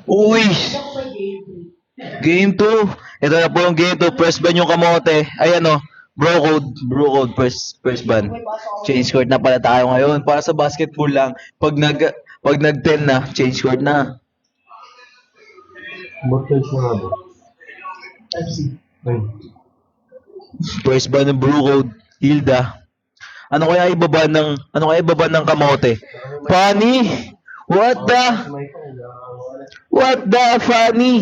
Uy! Game 2. Ito na po yung game 2. Press ban yung kamote. Ay ano, bro code. Bro code, press ban. Change court na pala tayo ngayon. Para sa basketball lang. Pag nag 10 na, change court na. Bakit siya nga ba? Ay. Press ban ng bro code. Hilda. Ano kaya ibaba ng kamote? Funny! What the funny?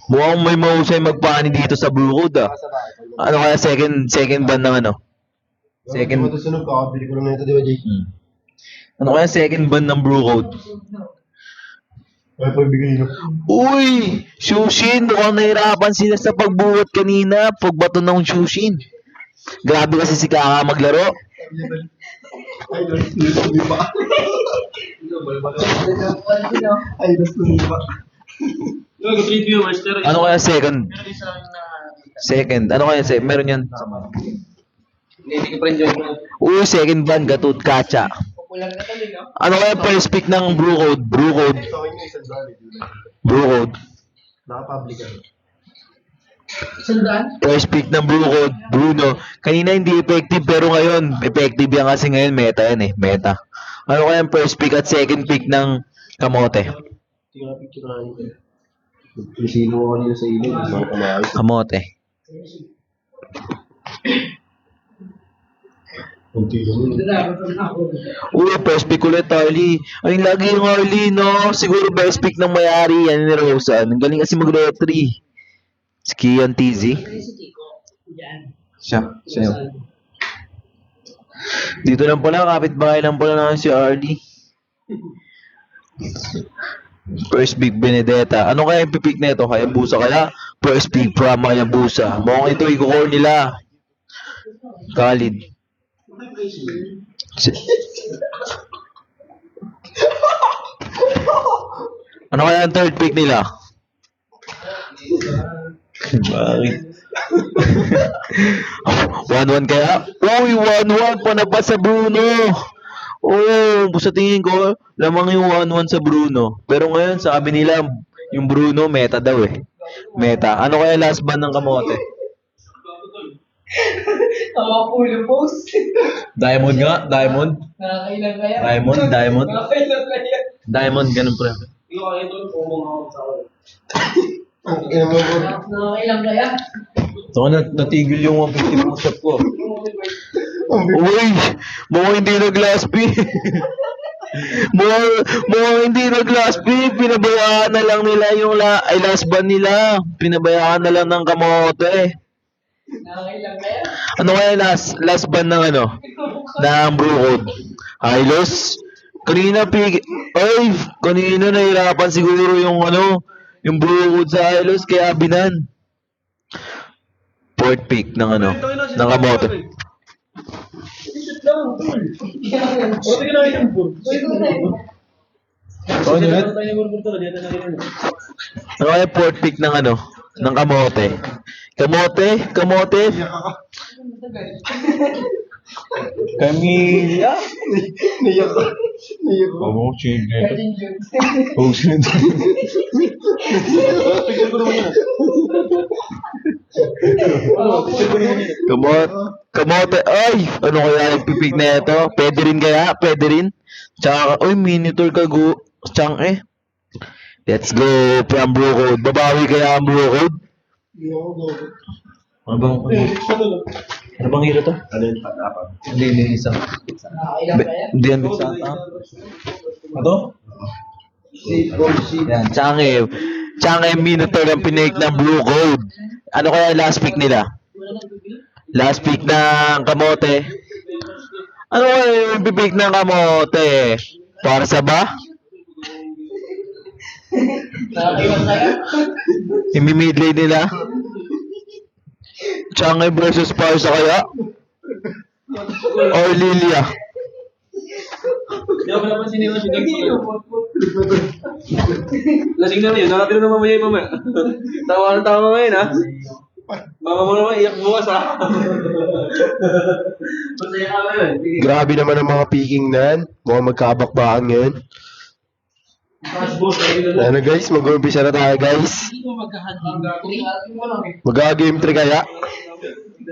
Mukhang may mahusay magpani dito sa Blue Code ah. Ano kaya second ban ng ano? Second. Ito sunog ka, bili ko lang na ito, di ba, Jay? Ano kaya second ban ng Blue Code? Ay, pagbigay nyo. Uy! Shushin! Mukhang nahirapan sila sa pagbuhat kanina. Pagbato ng Shushin. Grabe kasi si Kaka maglaro. Ay, nasunog pa. Ay, nasunog pa. Ano kaya second? Second. Ano kaya second? Meron yan. Uy, second ban. Gatut Kacha. Ano kaya first pick ng Blue Code? Blue Code. Sa akin yung isang dollar. Blue Code. Naka-public ano. First pick ng Blue Code, Bruno. Kanina hindi effective pero ngayon, effective yan kasi ngayon meta yan eh. Meta. Ano kaya ang first pick at second pick ng kamote? Tingnan na picture na nito. Sino ko kanina sa ilog, mga kamahal. Kamote. Uy, first pick ulit, Harley. Ay, lagi yung Harley, no? Siguro best pick ng may-ari yan ni Rosa. Ang galing kasi mag-lottery. Si Kian TZ. Siya yun. Dito lang pala, kapitbahay lang pala naman si Harley. First pick Benedetta. Ano kaya yung pipick na ito? Hayabusa kaya? First pick from Hayabusa. Mukhang ito, i-core nila. Khalid. Ano kaya ang third pick nila? Bakit? 1-1 kaya? Uy, 1-1 pa na ba sa Bruno? Oh, sa tingin ko, lamang yung 1-1 sa Bruno. Pero ngayon, sabi nila, yung Bruno, meta daw eh. Meta. Ano kaya last ban ng kamote? Pulo post. Diamond nga, Diamond. Nakakailan kaya? Diamond. Nakakailan kaya? Diamond, ganun pre. Nakakailan kaya? So, natigil yung 150 push-up ko. Uy! Mukhang hindi nag-last B. mukhang hindi nag-last B. Pinabayaan na lang nila yung last ban nila. Pinabayaan na lang ng kamote. Nakakailan kaya? Ano kaya last ban ng ano? Ng Blue Code? Hylos? Kanina nahirapan siguro yung ano, yung Blue Code sa Hylos kaya binan. Fourth pick ng ano, ng kamote. Ano kaya fourth pick ng ano, ng kamote? Kamote? Camilla? Niyak ko. Niyak ko. Oh, chill. Virgin June. Oh, shit. Picture ko naman yan. Kamote. Ay! Ano kaya yung pipig na ito? Pwede rin kaya? Pwede rin? Tsaka, uy, minitor kago. Tsang eh. Let's go from Blue Code. Babawi kaya ang Blue Code? Hindi ako gogo. Ano bang hero to? Ano yun? Dapat. Hindi, isa. Nakakailan kaya? Hindi yan big sata. Ano? Yan, Change Minotaur ang pinake ng Blue Code. Ano kaya last pick nila? Last pick ng kamote. Ano kaya yung pipick ng kamote? Para sa ba? Nakakailan kaya? Imi-midlay nila? Change versus Parsa kaya? Or Lilia? Hindi ako napansin nila siya. Lasing na rin. Nakatira na mamaya yung mamaya. Tawa na tawa ngayon ha. Mama mo naman iyak bukas ha. Masaya ka ngayon. Grabe naman ang mga picking na yan. Mukhang magkabakbakan ngayon. Ano guys, mag-umpisa na tayo guys. Mag-game 3 kaya?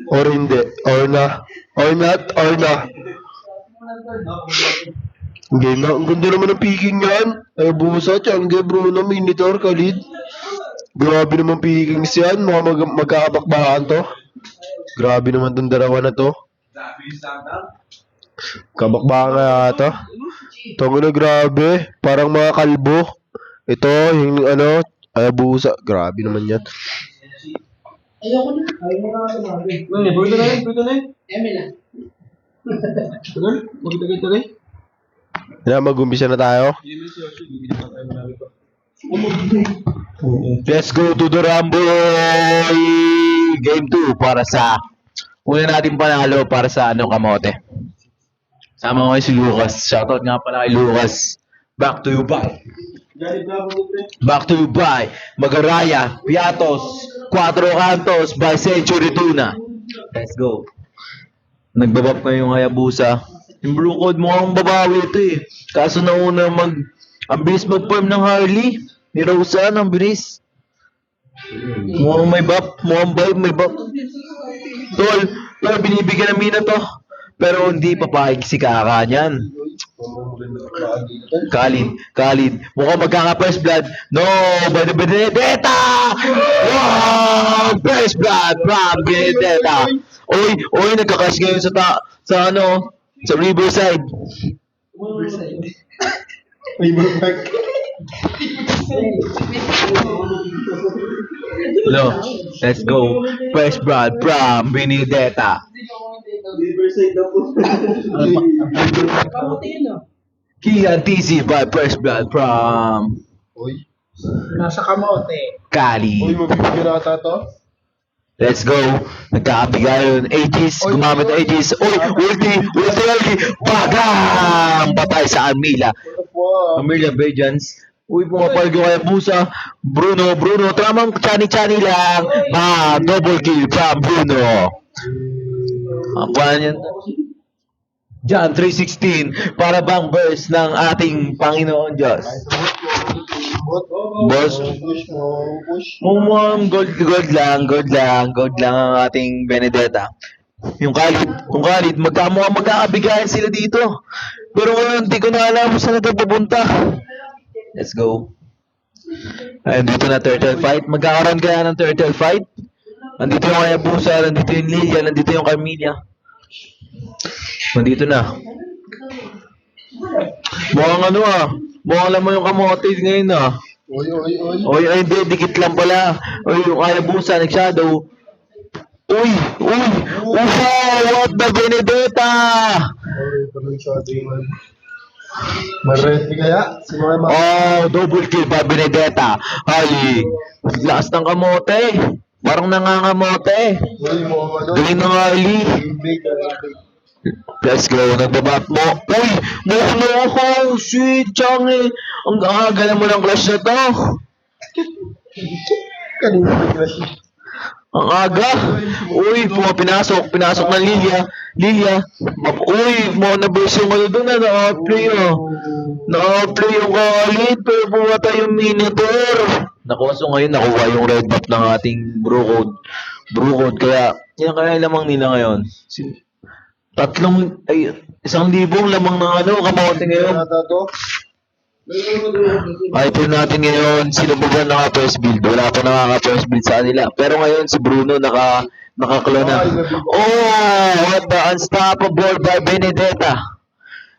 Or hindi? Or na? Or not? Or na? Game na. Ang ganda naman ng picking yan. Ay, busa, Tiangge, Bruno, Minotaur, Khalid. Grabe naman pickings yan. Mga magkakabakbakan to. Grabe naman tong dalawa na to. Kabakbakan kaya to. Ito na grabe. Parang mga kalbo. Ito, yung ano, ay, busa. Grabe naman yan. Ayoko na. Ayoko na sumali. Pwede na yun. Eme lang. Tagal? Magtagal. Yan, mag-umpisa na tayo. Let's go to the Rumble! Game 2 para sa una natin panalo para sa kamote. Sama ko si Lucas. Shoutout nga pala kay Lucas. Back to you, bye. Back to you, bye. Magaraya, Piatos, Cuatro Cantos, by Century Tuna. Let's go. Nagbabap ko yung Hayabusa. Yung blue code mo ang babawi ito eh. Kaso nauna ang bilis mag-farm ng Harley. Ni Rosa, ang bilis. Mukhang may bap, mukhang vibe, may bap. Tol, binibigyan ng mina to. Pero hindi papayag si Kaka niyan. Khalid. Mukhang magkaka-first blood. No, by the Benedetta! Wow! First blood from Benedetta. Oy, nagkakash ngayon sa Riverside. No, let's go. First blood from Benedetta. Kamuti yun, no? Kian TC by first blood from Uy. Nasa kamote. Kali. Uy, mabibigyan nata to? Let's go. Nagkakabigay yun. Aegis. Gumamit ng Aegis. Ulti. Bagang! Patay sa Armila. Armila Bejans. Uy, pumapal ko kaya Busa. Bruno. Tramang chani lang. Double kill from Bruno. Ang kuha niyan. John 3:16 para bang verse ng ating Panginoon Diyos. Boss, gold lang ang ating Benedetta. Yung Khalid, magkakabigayan sila dito. Pero ngayon, hindi ko na alam kung saan ito pupunta. Let's go. Ayun, dito na turtle fight. Magkakaroon kaya ng turtle fight? Nandito yung Hayabusa, nandito yung Lilia, nandito yung Carmilla. Nandito na. Mukhang alam mo yung kamote ngayon Oy, hindi, dikit lang pala. Oy, yung Hayabusa, nag-shadow. Uy, what the Benedetta? Marretti kaya? Si mga Double kill pa Benedetta. Hali, last ng kamote. Parang nangangamote. Uy, mga Galing ng Harley. Let's go, nagbabap mo. Uy, ako, sweet Changi. Ang aga mo ng clash na to. kanina bigla siya. Ang aga. Uy, pinasok ng Lilia. Uy, na verse yung doon na na-play Na-play yung Khalid, pero pumatay yung Minotaur. So ngayon nakuha yung red buff ng ating Bro Code. Kaya, yan kaya lamang nila ngayon. 1,000 lamang ng kamote ngayon. Nata to? Item natin ngayon, sino ba naka-first build? Wala pa nakaka-first build sa kanila. Pero ngayon, si Bruno naka-clone na. What the unstoppable by Benedetta.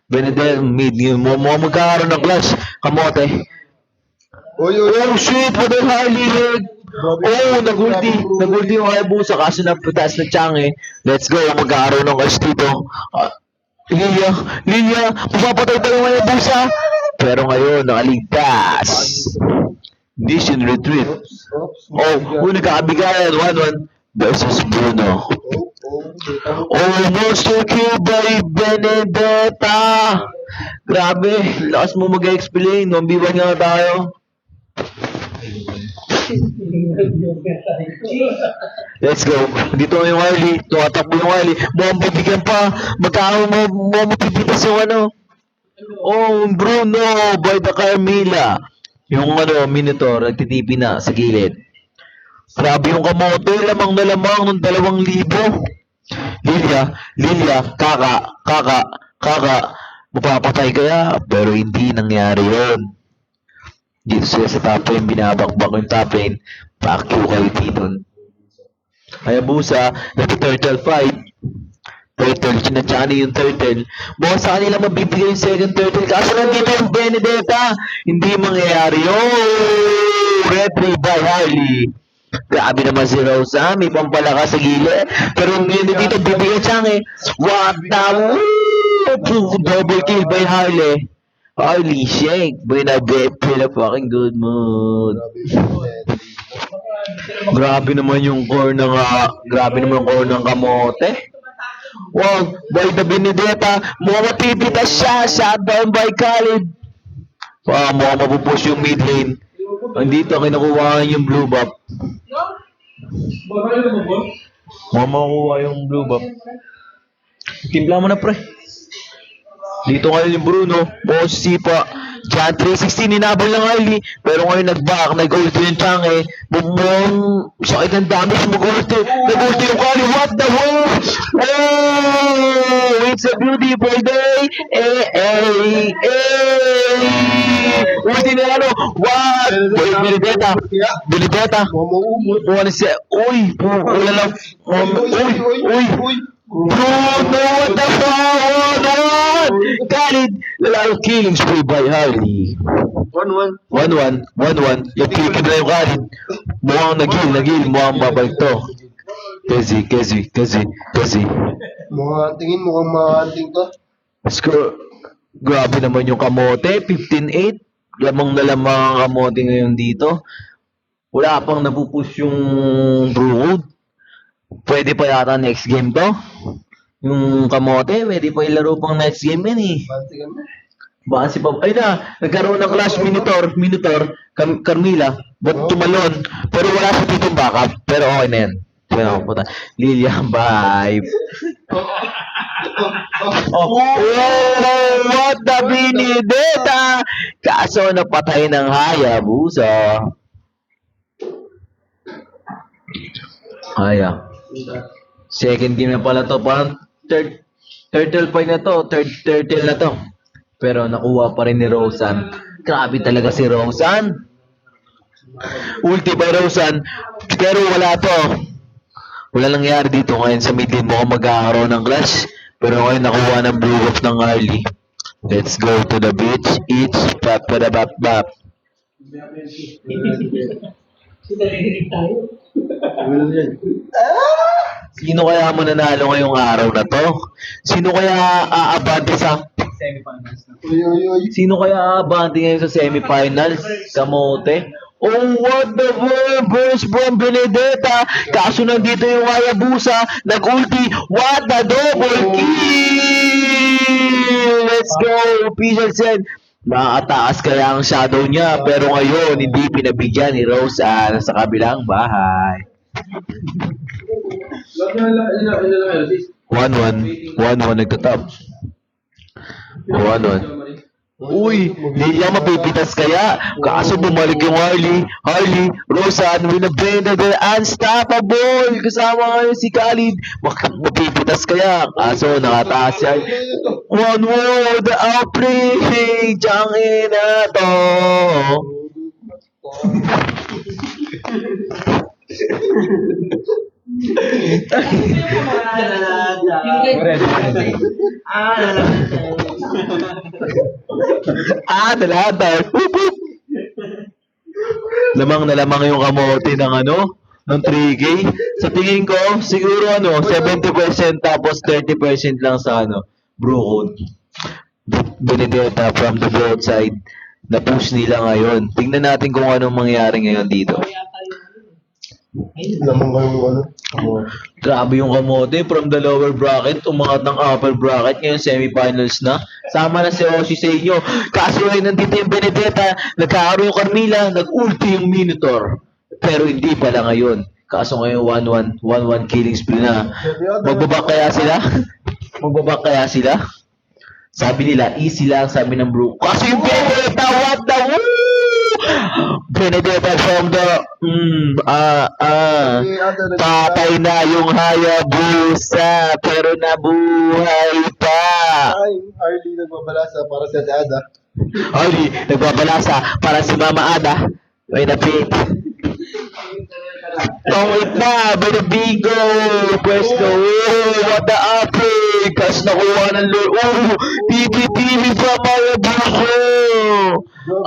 Mid, mo magkakaroon ng clash. Kamote. Shit, what the Harley. Nagulti yung Hayabusa kaso naputaas na Changi. Let's go, magkakaroon ng clash dito. Lilia, mapapatay tayo ng Hayabusa. Pero ngayon, nakaligtas. Mission retreat. Nagkakabigayan. 1-1 versus Bruno. Monster kill by Benedetta. Grabe, lakas mo mag-explain. 1v1 nga tayo. Let's go. Dito yung Harley. Tumatakbo yung Harley. Mukhang bibigyan pa. Magkakaroon mo mapipitas yung Oh, Bruno by the Carmilla. Yung Minotaur, nagtitipi na sa gilid. Grabe yung kamote, lamang na lamang ng 2,000. Lilia, kaka, mapapatay kaya, pero hindi nangyari yun. Dito sila sa top lane, binabakbak yung top lane, pa-Q kayo dito. Hayabusa, nag-turtle fight. Turtle, chinachani yung turtle. Bukas sa kanila mabibigay yung second turtle. Kaso nandito yung Benedetta. Hindi mangyayari yun. Referee by Harley. Grabe naman si Rosa. May pampalakas sa gilid. Pero ngayon dito, bibigyan siyang what the double kill by Harley. Harley shake. Pina fucking good mood. Grabe naman yung core ng kamote. Wow, by the Benedetta, mukhang mapipitas siya, shutdown by Khalid. Wow, mukhang mapupush yung mid lane. Andito, kinukuha yung blue buff. Mukhang makukuha yung blue buff. Timpla mo na, pre. Dito ngayon yung Bruno, bukas sipa. Jan 316, ninabal ng Harley. Pero ngayon nag-back, nag-ulti yung Change. Bumong, sakit ng damage, mag-ulti. Nag-ulti yung Kali, what the hell? Oh, it's a beautiful day. Ulti na what? Benedetta. Buwan siya. Uy, wala lang. Uy. Bruno, what the fuck? Khalid, lalaro killing spree by Harley. 1-1. Yung kikin na yung Khalid. Mukhang nagil. Mukhang babalik to. Kezi. Tingin mukhang mahanting to. Score. Grabe naman yung kamote. 15-8. Lamang na lamang ang kamote ngayon dito. Wala pang napupush yung Brood. Pwede pa yata next game to. Yung kamote, pwede pa ilaro pang next game yan eh. Baka si Bob, ay na, nagkaroon ng clash Minotaur, Carmilla, but tumalon. Pero wala sa ditong backup, pero okay na yan. Pero, puta, Lilia, bye. What the Benedetta? Kaso napatay ng Hayabusa. Second game na pala to. Parang turtle fight na to. Third turtle na to. Pero nakuha pa rin ni Rosan. Grabe talaga si Rosan. Ulti by Rosan. Pero wala to. Wala nangyari dito ngayon sa mid lane. Mukhang magkakaroon ng clash. Pero ngayon nakuha ng blue buff ng Harley. Let's go to the beach. Eats. Bap. Sino kaya mananalo ngayong araw na to? Sino kaya aabante sa Sino kaya aabante ngayon sa semifinals? Kamote? Oh, what the burst from Benedetta! Kaso nandito yung Hayabusa, nag-ulti, what the double kill! Let's go! Official said, nakataas kaya ang shadow niya, pero ngayon, hindi pinabigyan ni Rose sa kabilang bahay. 1-1 nagtatap. 1-1. Uy, hindi niya mapipitas kaya. Kaso bumalik yung Harley, Rosan, winabenda, unstoppable. Kasama ngayon si Khalid. Mapipitas kaya. Kaso nakataas yan. 1-1, the outbreak. Tiyangin na to. Dalata. Lamang na lamang yung kamote ng ng 3K. Sa tingin ko, siguro 70% tapos 30% lang sa Brood. Benedetta from the both side. Na-push nila ngayon. Tingnan natin kung anong mangyari ngayon dito. Grabe yung kamote from the lower bracket, umangat ng upper bracket, ngayon semifinals na. Sama na si Oshi sa inyo. Kaso ngayon nandito yung Benedetta, nagkakaroon yung Carmilla, nag-ulti yung Minotaur. Pero hindi pala ngayon. Kaso ngayon 1-1 killing spree na. Magbabak kaya sila? Sabi nila, easy lang, sabi ng bro. Kasi yung Benedetta, what the woo! Benedetta from the, patay na yung Hayabusa, pero nabuhay pa. Ay, Harley nagbabalasa para sa Ada. Harley, nagbabalasa para si Mama Ada. May napit. Oh, wait na, Benevigo, pwesto, what the upgrade, kas nakuha ng Lord, TV from Hayabusa,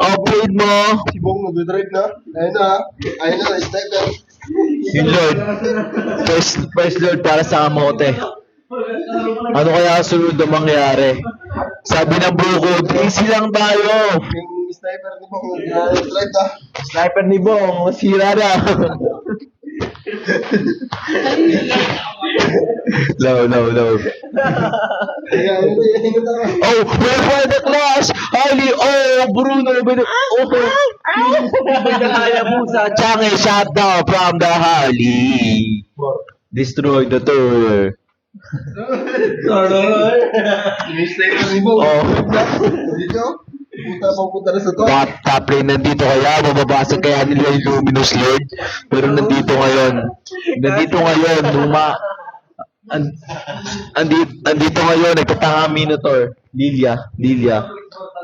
upgrade mo, Si Bong nag-drive na. Ayun na, sniper. yun Lord, first Lord para sa kamote. Ano kaya ang sunod na mangyari? Sabi ng Bukod, easy lang tayo. Yung sniper ni Bong nag-drive na. Sniper ni Bong, sira na. Low. Kaya, ingat ako. Oh, we're for the clash! Harley, Bruno, Hayabusa, Changi, shut down from the Harley. Destroy the tour. Yung sniper ni Bong. Oh. Dito, pupunta na sa to. Top lane nandito kaya, mababasag kaya nila yung Luminous Lord. Pero nandito ngayon, andito ngayon, nagtatanga Minotaur, Lilia.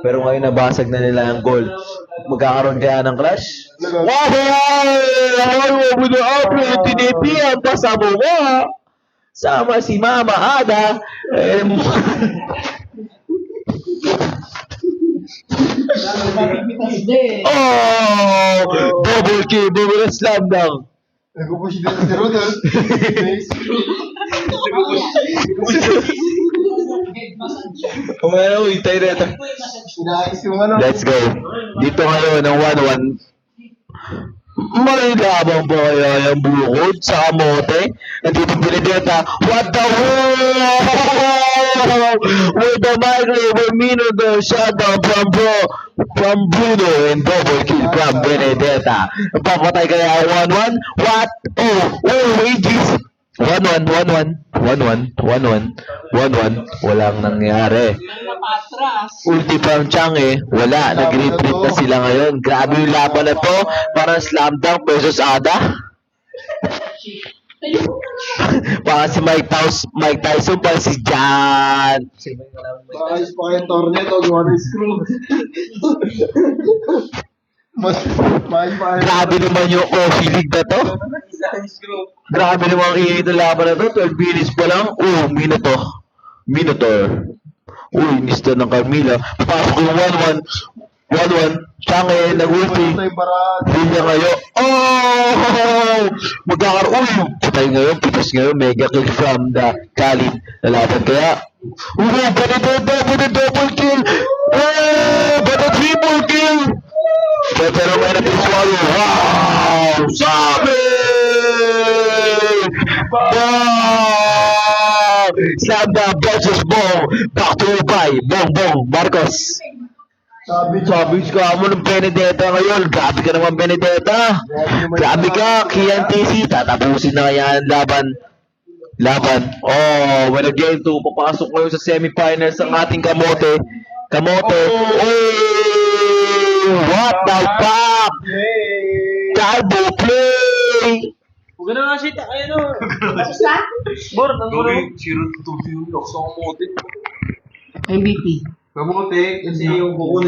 Pero ngayon nabasag na nila ang gold. Magkakaroon kaya ng clash? Wow! Ayaw mo na upload, tinipian pa sa mga. Sama si Mama Ada. Oh! Double kill, double slam dunk. Nag-push din si Rodel. Kumaya mo, hintay na ito. Inaayos yung ano. Let's go. Dito ngayon, ang 1-1. May labang ba kaya yung Bukod sa kamote? Nandito Benedetta. What the world? With the microwave Minotaur shutdown from Bruno and double kill from Benedetta. Papatay kaya 1-1? What? Aegis. 1-1. Walang nangyari. Ulti from Changi, wala. Nag-retreat na sila ngayon. Grabe yung laban na to. Parang slam dunk versus Ada. Parang si Mike Tyson, parang si Jan. Maayos pa kayong tornado, gawa ng screw. Maayos pa kayo. Grabe naman yung coffee league na to. Grabe naman ang iinit na laban na to. 12 minutes pa lang. Minotaur. Nista ng Carmilla. Papasok yung 1-1. Changi, nag-ulti. Linya ngayon. Patay ngayon. Pitas ngayon. Mega kill from the Khalid. Lalaban kaya. But a double kill. But a triple kill. Pero may napiswalo. Wow! Sabi! Slam the versus Bong. Back to Ubay. Bong. Marcos. Sabi ka mo ng Benedetta ngayon. Grabe ka naman, Benedetta. Grabe ka, Kian TC. Tatapusin na kaya ang laban. When a game 2, papasok ngayon sa semifinals ang ating kamote. What the fuck? Turbo play! Huwag na nga shit. Ayun o. Tapos na? Bor, nandun o. MVP. Kamote, kasi yung buko